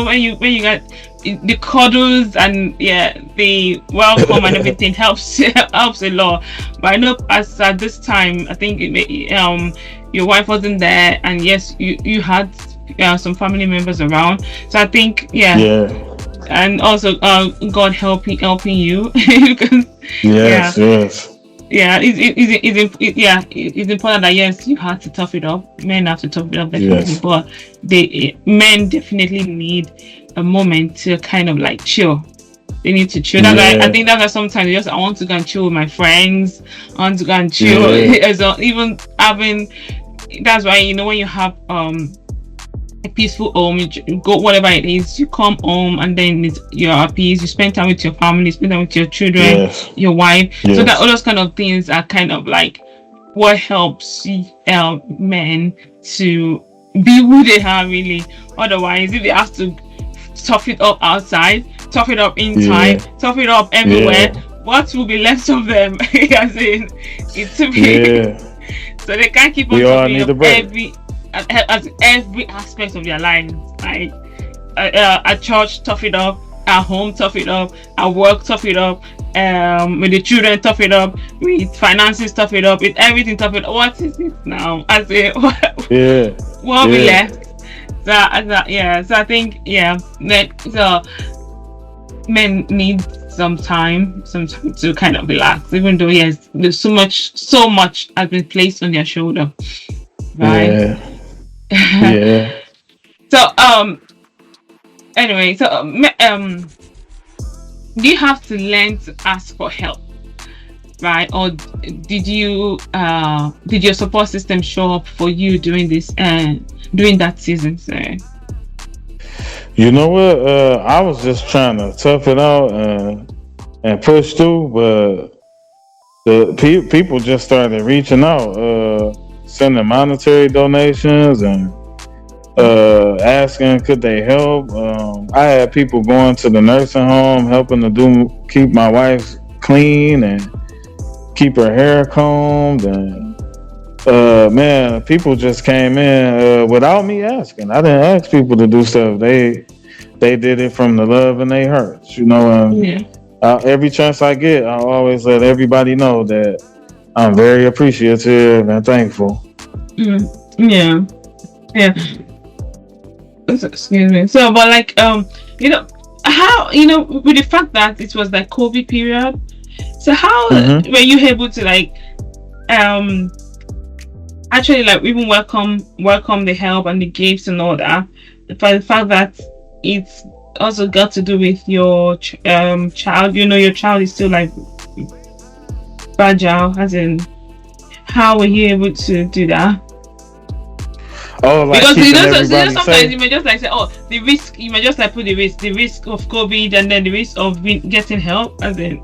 when you get the cuddles and yeah the welcome and everything helps helps a lot. But I know as at this time I think your wife wasn't there, and yes you had some family members around, so I think yeah. Yeah. And also God helping you because yeah Yes. Yes. yeah it's important that yes you have to tough it up, men have to tough it up definitely, Yes. but they men definitely need a moment to kind of like chill. They need to chill. That's why I Yeah. think that's why sometimes just I want to go and chill with my friends. I want to go and chill Yeah. as even having, that's why when you have a peaceful home, you go whatever it is, you come home and then you're at peace, you spend time with your family, spend time with your children, Yes. your wife, so that all Yes. those kind of things are kind of like what helps men to be who they are really. Otherwise if they have to tough it up outside, tough it up inside, Yeah. tough it up everywhere, Yeah. what will be left of them? As in it to be Yeah. so they can't keep on We all toughing need up a break. as every aspect of their lives. Like at church, tough it up. At home, tough it up. At work, tough it up. With the children, tough it up. With finances, tough it up. With everything, tough it up. What is it now? As a Yeah. what we Yeah. left. Yeah. So I think yeah. Men need some time to kind of relax. Even though yes, there's so much has been placed on their shoulder, right? Yeah. Yeah. So anyway, so do you have to learn to ask for help, right? Or did your support system show up for you during this during that season? So You know what? I was just trying to tough it out and push through, but the people just started reaching out, sending monetary donations and asking could they help. I had people going to the nursing home, helping to keep my wife clean and keep her hair combed, and man, people just came in without me asking. I didn't ask people to do stuff. They did it from the love and they hurts, and yeah. every chance I get, I always let everybody know that I'm very appreciative and thankful. Mm, yeah. Yeah. Excuse me. So, but like, how with the fact that it was like COVID period. So, how Hmm. were you able to like, um, actually like even welcome the help and the gifts and all that? For the fact that it's also got to do with your child. Your child is still like fragile. As in, how were you able to do that? Oh, like Because keeping so everybody sometimes safe. you may just like say, oh, the risk. You may just like put the risk of COVID, and then the risk of getting help, and then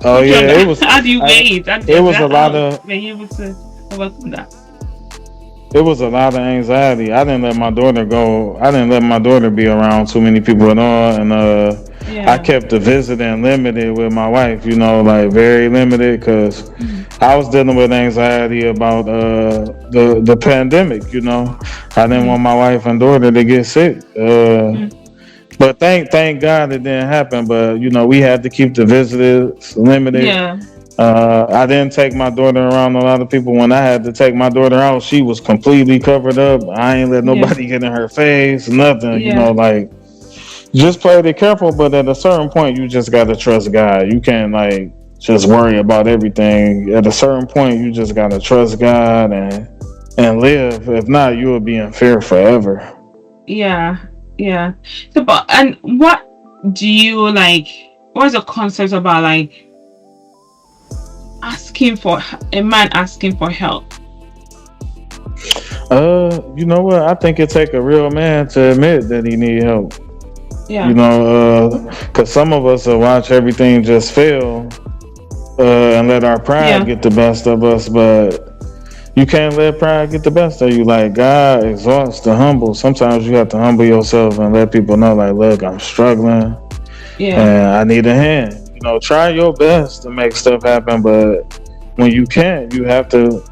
Oh which one? yeah, it was. How do you I, weigh it? it was a How lot of. were you able to overcome that? It was a lot of anxiety. I didn't let my daughter go. I didn't let my daughter be around too many people at all, and I Yeah. kept the visiting limited with my wife. Like very limited, because Mm-hmm. I was dealing with anxiety about the pandemic. I didn't want my wife and daughter to get sick. Mm-hmm. But thank God it didn't happen. But we had to keep the visitors limited. Yeah. I didn't take my daughter around a lot of people. When I had to take my daughter out, she was completely covered up. I ain't let Yeah. nobody get in her face, nothing. Yeah. Like just play it careful, but at a certain point, you just gotta trust God. You can't like just worry about everything. At a certain point, you just gotta trust God and live. If not, you will be in fear forever. Yeah, yeah. So, but and what do you like? What's the concept about like asking for a man asking for help? You know what? I think it take a real man to admit that he need help. You Yeah, know, because some of us will watch everything just fail and let our pride yeah, get the best of us, but you can't let pride get the best of you. Like God exalts the humble. Sometimes you have to humble yourself and let people know, like, look, I'm struggling yeah, and I need a hand. You know, try your best to make stuff happen, but when you can't, you have to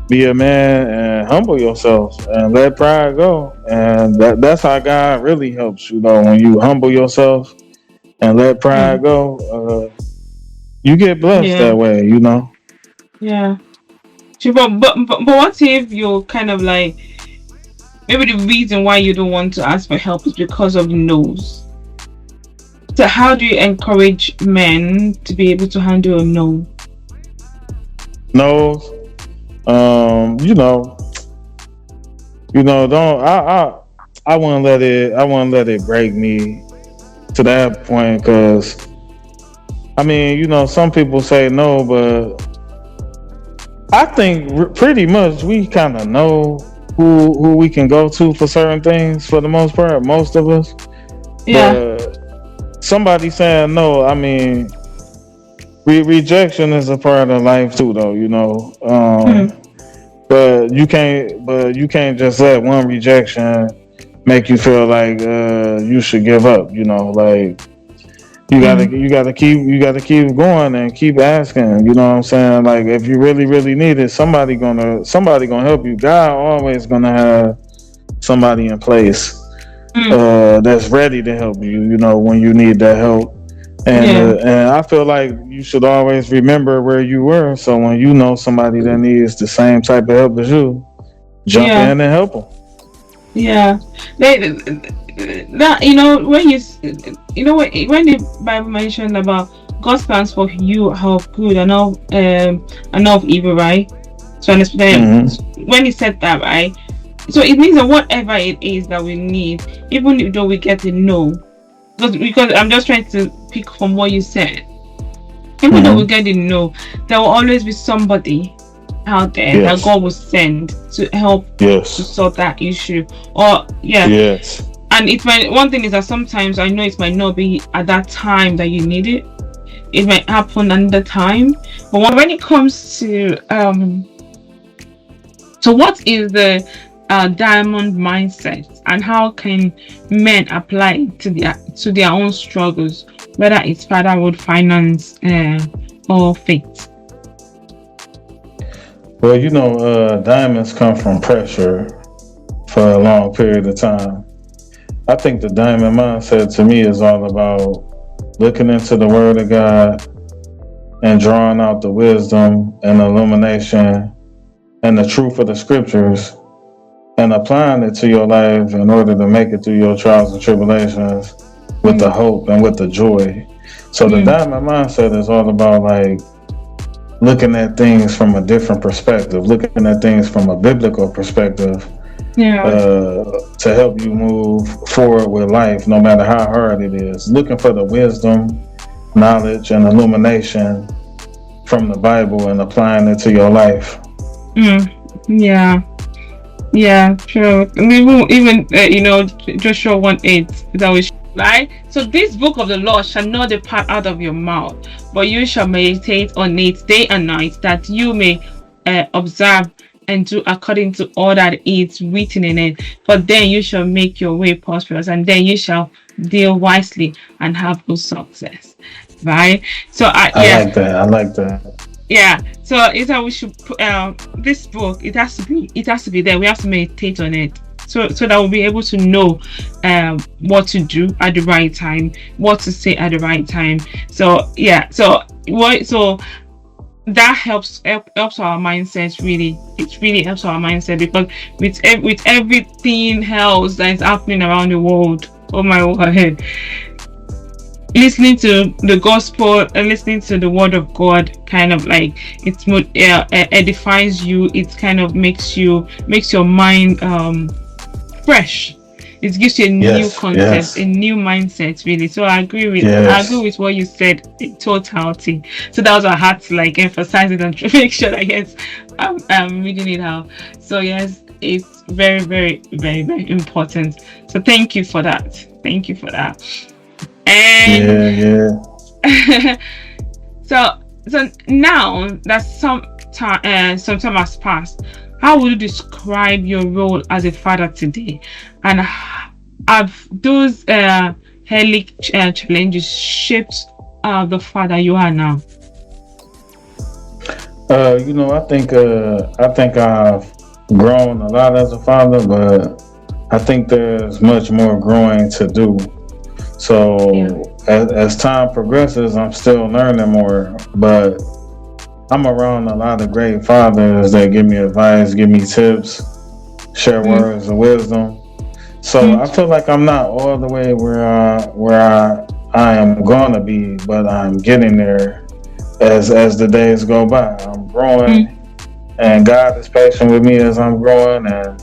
be a man and humble yourself and let pride go. And that's how God really helps you know, when you humble yourself and let pride mm, go, you get blessed yeah, that way, you know. yeah. So, but what if you're kind of like maybe the reason why you don't want to ask for help is because of the no's. So how do you encourage men to be able to handle a no? No, you know, don't I wouldn't let it. I wouldn't let it break me to that point because I mean, you know, some people say no, but I think pretty much we kind of know who we can go to for certain things for the most part, most of us. Yeah. But somebody saying no, I mean, rejection is a part of life too, though. You know, Mm, but you can't just let one rejection make you feel like you should give up. You know, like mm, you gotta keep going and keep asking. You know what I'm saying? Like if you really need it, somebody gonna help you. God always gonna have somebody in place mm, that's ready to help you. You know when you need that help. yeah. And I feel like you should always remember where you were. So when you know somebody that needs the same type of help as you, jump Yeah. in and help them. Yeah. They, that when the Bible mentioned about God's plans for you are of good and not of evil, right? So understand Hmm. when he said that, right? So it means that whatever it is that we need, even if though we get a no, because I'm just trying to pick from what you said. Even though we Hmm. get a no, there will always be somebody out there that Yes. God will send to help to Yes. sort that issue. Or yeah, Yes. and it might one thing is that sometimes I know it might not be at that time that you need it. It might happen another time. But when it comes to so what is the diamond mindset and how can men apply it to their own struggles, whether it's fatherhood, finance, or faith? Well, you know, diamonds come from pressure for a long period of time. I think the diamond mindset to me is all about looking into the Word of God and drawing out the wisdom and illumination and the truth of the scriptures and applying it to your life in order to make it through your trials and tribulations with the Mm, hope and with the joy. So the mm, diamond mindset is all about like looking at things from a different perspective, looking at things from a biblical perspective, yeah. to help you move forward with life, no matter how hard it is. Looking for the wisdom, knowledge, and illumination from the Bible and applying it to your life. Mm, yeah. Yeah, true. And even Joshua 1:8 that we right. So this book of the law shall not depart out of your mouth, but you shall meditate on it day and night, that you may observe and do according to all that is written in it. For then you shall make your way prosperous, and then you shall deal wisely and have good success. Right. So I like that. I like that. yeah, so it's that we should put this book. It has to be there. We have to meditate on it, so that we'll be able to know what to do at the right time, what to say at the right time. So yeah, so that helps our mindset really. It really helps our mindset because with everything else that is happening around the world. Oh my word. Listening to the gospel and listening to the word of God kind of like edifies you. It kind of makes your mind fresh. It gives you a new Yes, concept, a yes, new mindset, really. So I agree yes, with what you said in totality. So that was why I had to like emphasize it and make sure that yes, I'm reading it out. So yes, it's very, very, very, very important. So thank you for that. Thank you for that. And yeah, yeah. so now that some time has passed, how would you describe your role as a father today, and have those early challenges shaped the father you are now? I think I've grown a lot as a father, but I think there's much more growing to do. Yeah. So as time progresses, I'm still learning more, but I'm around a lot of great fathers that give me advice, give me tips, share Mm, words of wisdom. So mm, I feel like I'm not all the way where I am gonna be, but I'm getting there as the days go by. I'm mm, growing, and God is patient with me as I'm growing, and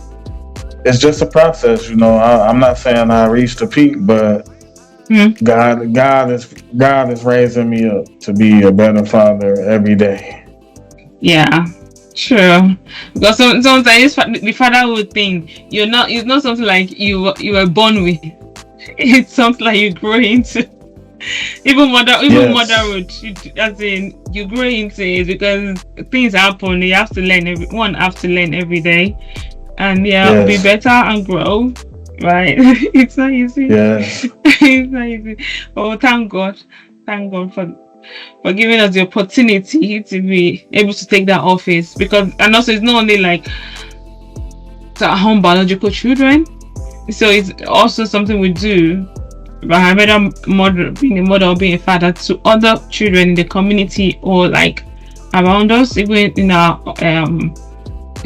it's just a process. I'm not saying I reached the peak, but mm. God is raising me up to be a better father every day. Yeah. True, because sometimes the fatherhood thing, it's not something like you were born with. It's something like you grow into. Even Yes, motherhood, as in you grow into it because things happen. You have to learn one have to learn every day, and yeah, be yes, better and grow. Right? It's not easy. yes, It's not easy. Oh, thank God for giving us the opportunity to be able to take that office, because and also it's not only like to our own biological children, so it's also something we do by whether mother being a mother or being a father to other children in the community or like around us, even in our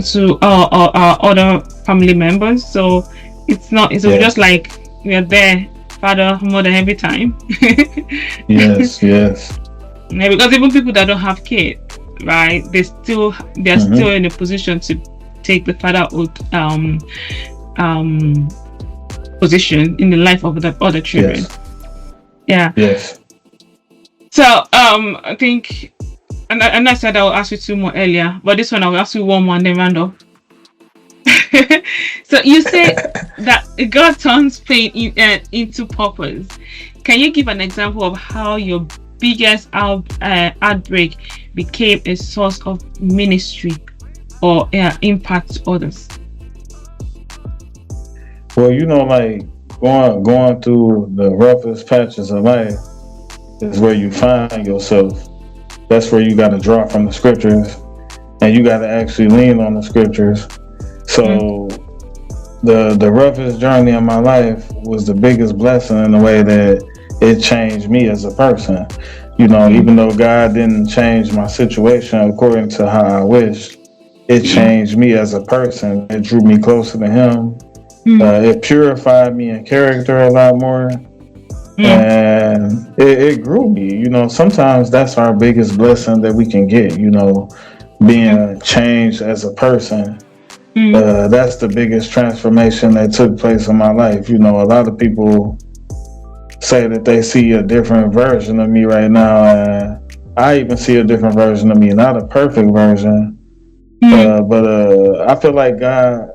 to our other family members. So it's not so we just yes, like we are there, father, mother every time. yes, yes. Yeah, because even people that don't have kids, right, they're still Hmm. in a position to take the fatherhood um position in the life of the other children. Yes, Yeah. yes. So I think, and I said I'll ask you two more earlier, but this one I'll ask you one more and then round up. So you say that God turns pain into purpose. Can you give an example of how your biggest outbreak became a source of ministry or impact to others? Well, like going through the roughest patches of life is where you find yourself. That's where you got to draw from the scriptures, and you got to actually lean on the scriptures. Mm, So the roughest journey in my life was the biggest blessing in the way that it changed me as a person. mm, Even though God didn't change my situation according to how I wished, it yeah. changed me as a person. It drew me closer to Him. Mm, It purified me in character a lot more, mm, and it grew me. Sometimes that's our biggest blessing that we can get. mm, Being changed as a person. mm, That's the biggest transformation that took place in my life. A lot of people say that they see a different version of me right now, and I even see a different version of me, not a perfect version. mm, But I feel like God,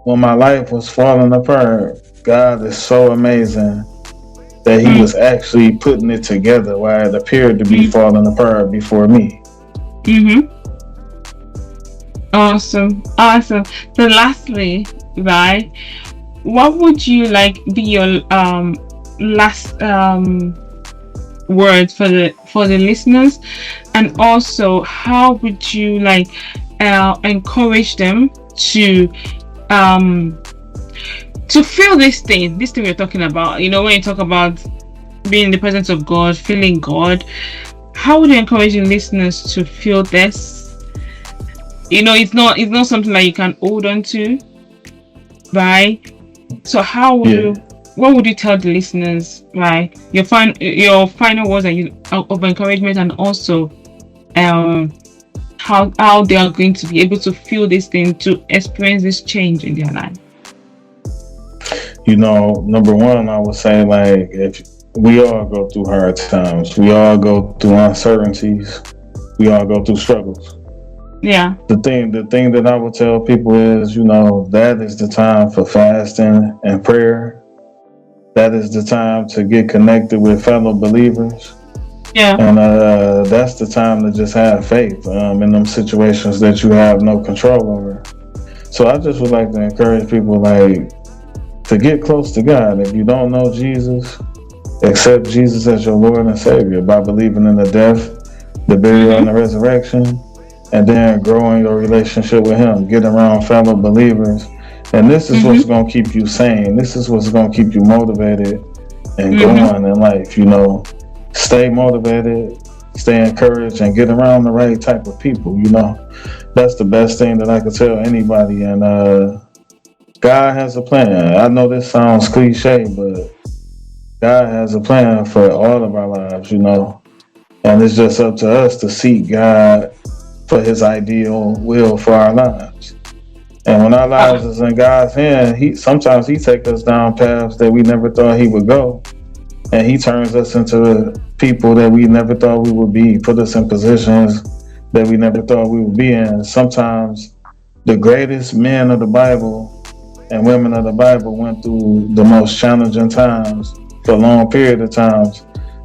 when my life was falling apart, God is so amazing that He mm, was actually putting it together while it appeared to be mm, falling apart before me. mm-hmm. Awesome, awesome. So lastly, right, what would you like be your last words for the listeners, and also how would you like encourage them um to feel this thing we're talking about, when you talk about being in the presence of God, feeling God, how would you encourage the listeners to feel this? It's not something that you can hold on to, right? So how would Yeah. you what would you tell the listeners, right? Your final words of encouragement, and also um how they are going to be able to feel this thing, to experience this change in their life. Number one, I would say, like, if we all go through hard times, we all go through uncertainties, we all go through struggles. Yeah. The thing that I would tell people is, that is the time for fasting and prayer. That is the time to get connected with fellow believers. Yeah. And that's the time to just have faith in them situations that you have no control over. So I just would like to encourage people, like, to get close to God. If you don't know Jesus, accept Jesus as your Lord and Savior by believing in the death, the burial, and the resurrection, and then growing your relationship with Him. Get around fellow believers. And this is what's going to keep you sane. This is what's going to keep you motivated and going in life. Stay motivated, stay encouraged, and get around the right type of people. That's the best thing that I could tell anybody. And God has a plan. I know this sounds cliche, but God has a plan for all of our lives, and it's just up to us to seek God for His ideal will for our lives. And when our lives is in God's hand, sometimes He takes us down paths that we never thought He would go, and He turns us into people that we never thought we would be, put us in positions that we never thought we would be in. Sometimes the greatest men of the Bible and women of the Bible went through the most challenging times for a long period of times,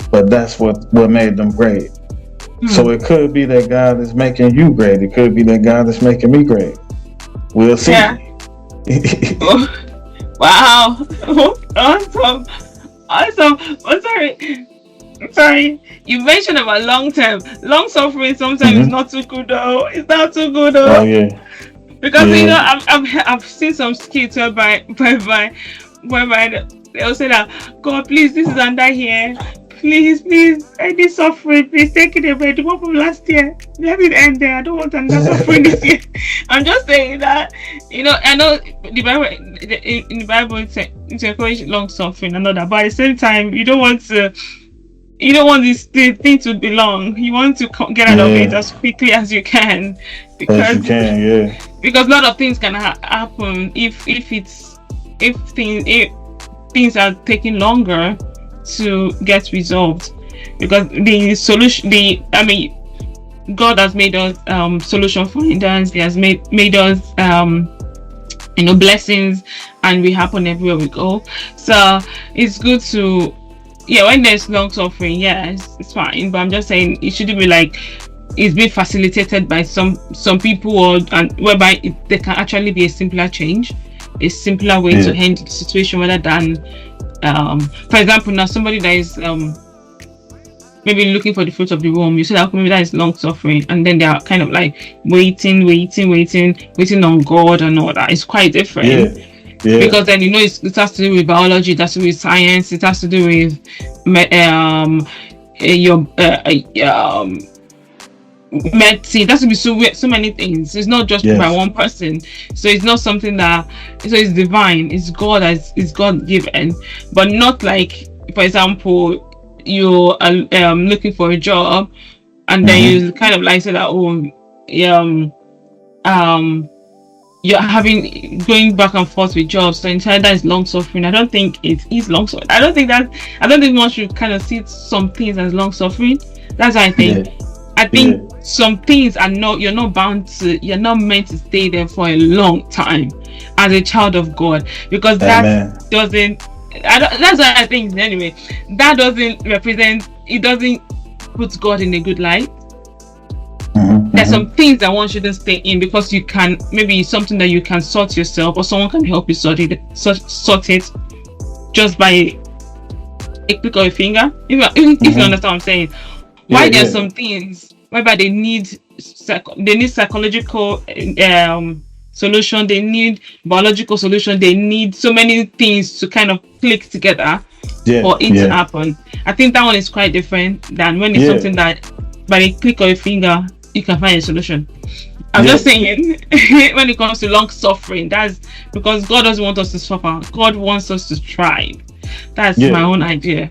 but that's what made them great. So it could be that God is making you great. It could be that God is making me great. We'll see. Yeah. Wow. Awesome. I'm sorry. You mentioned about long suffering. Sometimes it's not too good though. It's not too good though. Oh yeah. Because I've seen some skits whereby they'll say that, God, please, this is under here. Please, end this suffering. Please take it away. The one from last year, let it end there. I don't want another suffering this year. I'm just saying that, I know the Bible, in the Bible, it's encourage long suffering and all that, but at the same time, you don't want this thing to be long. You want to get out of it as quickly as you can, because because a lot of things can happen if things are taking longer to get resolved, because the solution, God has made us solution finders. He has made us blessings, and we happen everywhere we go. So it's good to, when there's long suffering, it's fine, but I'm just saying it shouldn't be like it's being facilitated by some people, and whereby there can actually be a simpler change, a simpler way to handle the situation, rather than for example, now somebody that is maybe looking for the fruit of the womb, you say that maybe that is long suffering, and then they are kind of like waiting on God and all that. It's quite different. Because then it has to do with biology, it has to do with science, it has to do with medicine. It has to be so many things. It's not just by one person. So it's not something that, so it's divine. It's God given, but not like, for example, you are looking for a job, and then you kind of like say that, you're going back and forth with jobs, so inside that is long suffering. I don't think it is long suffering. I don't think one should kind of see some things as long suffering. That's what I think. I think some things you're not meant to stay there for a long time as a child of God, because that's what I think anyway. That doesn't represent, it doesn't put God in a good light. There's some things that one shouldn't stay in, because you can, maybe something that you can sort yourself, or someone can help you sort it just by a click of a finger. If you understand what I'm saying. Why there's some things whereby they need psychological solution, they need biological solution, they need so many things to kind of click together for it to happen. I think that one is quite different than when it's something that by a click of a finger you can find a solution. I'm just saying, when it comes to long suffering, that's because God doesn't want us to suffer. God wants us to thrive. That's my Yeah. own idea.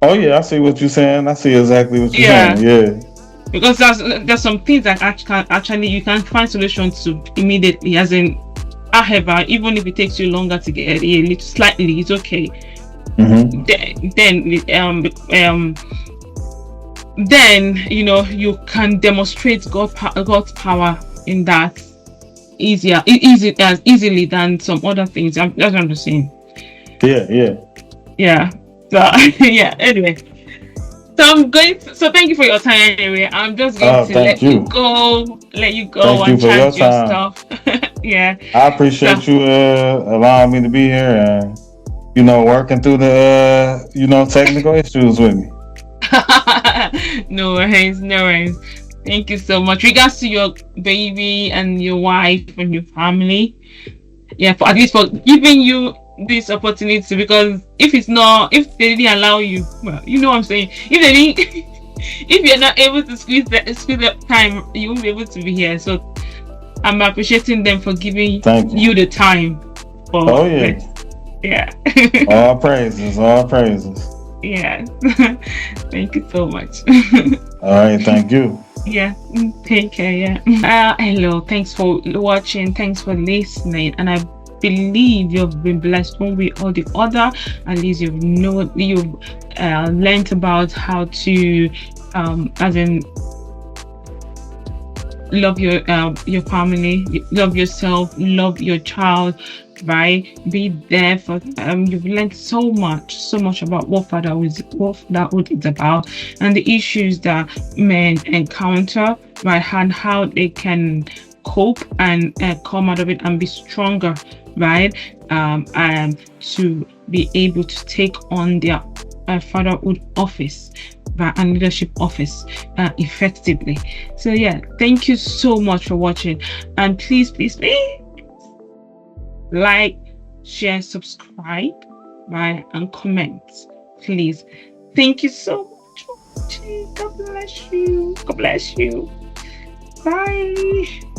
Oh yeah, I see what you're saying. I see exactly what you're Yeah, saying. Yeah. because there's some things that actually you can find solutions to immediately, as in, however, even if it takes you longer to get a little slightly, it's okay. Mm-hmm. Then then you can demonstrate God's power in that as easily than some other things. That's what I'm saying. Yeah, yeah. Yeah. So yeah. Anyway, so so thank you for your time. Anyway, I'm just going Oh, to thank you. let you go Thank you and for your charge your time. stuff. Yeah. I So appreciate you allowing me to be here and working through the technical issues with me. no worries, no worries. Thank you so much. Regards to your baby and your wife and your family. Yeah, for at least for giving you this opportunity, because if they didn't allow you, well, you know what I'm saying. If they didn't, if you're not able to squeeze the time, you won't be able to be here. So I'm appreciating them for giving Thank you. you the time for Oh yeah. this. Yeah. All praises, all praises. Yeah. Thank you so much. All right, thank you. Yeah, take care. Yeah. Hello. Thanks for watching. Thanks for listening. And I believe you've been blessed one way or the other. At least you've learned about how to, as in, love your family, love yourself, love your child, right? Be there for you've learned so much about what fatherhood is about, and the issues that men encounter, right? And how they can cope and come out of it and be stronger, right? And to be able to take on their fatherhood office, and leadership office effectively. So yeah, thank you so much for watching, and please like, share, subscribe, right, and comment, please. Thank you so much for watching. God bless you. Bye.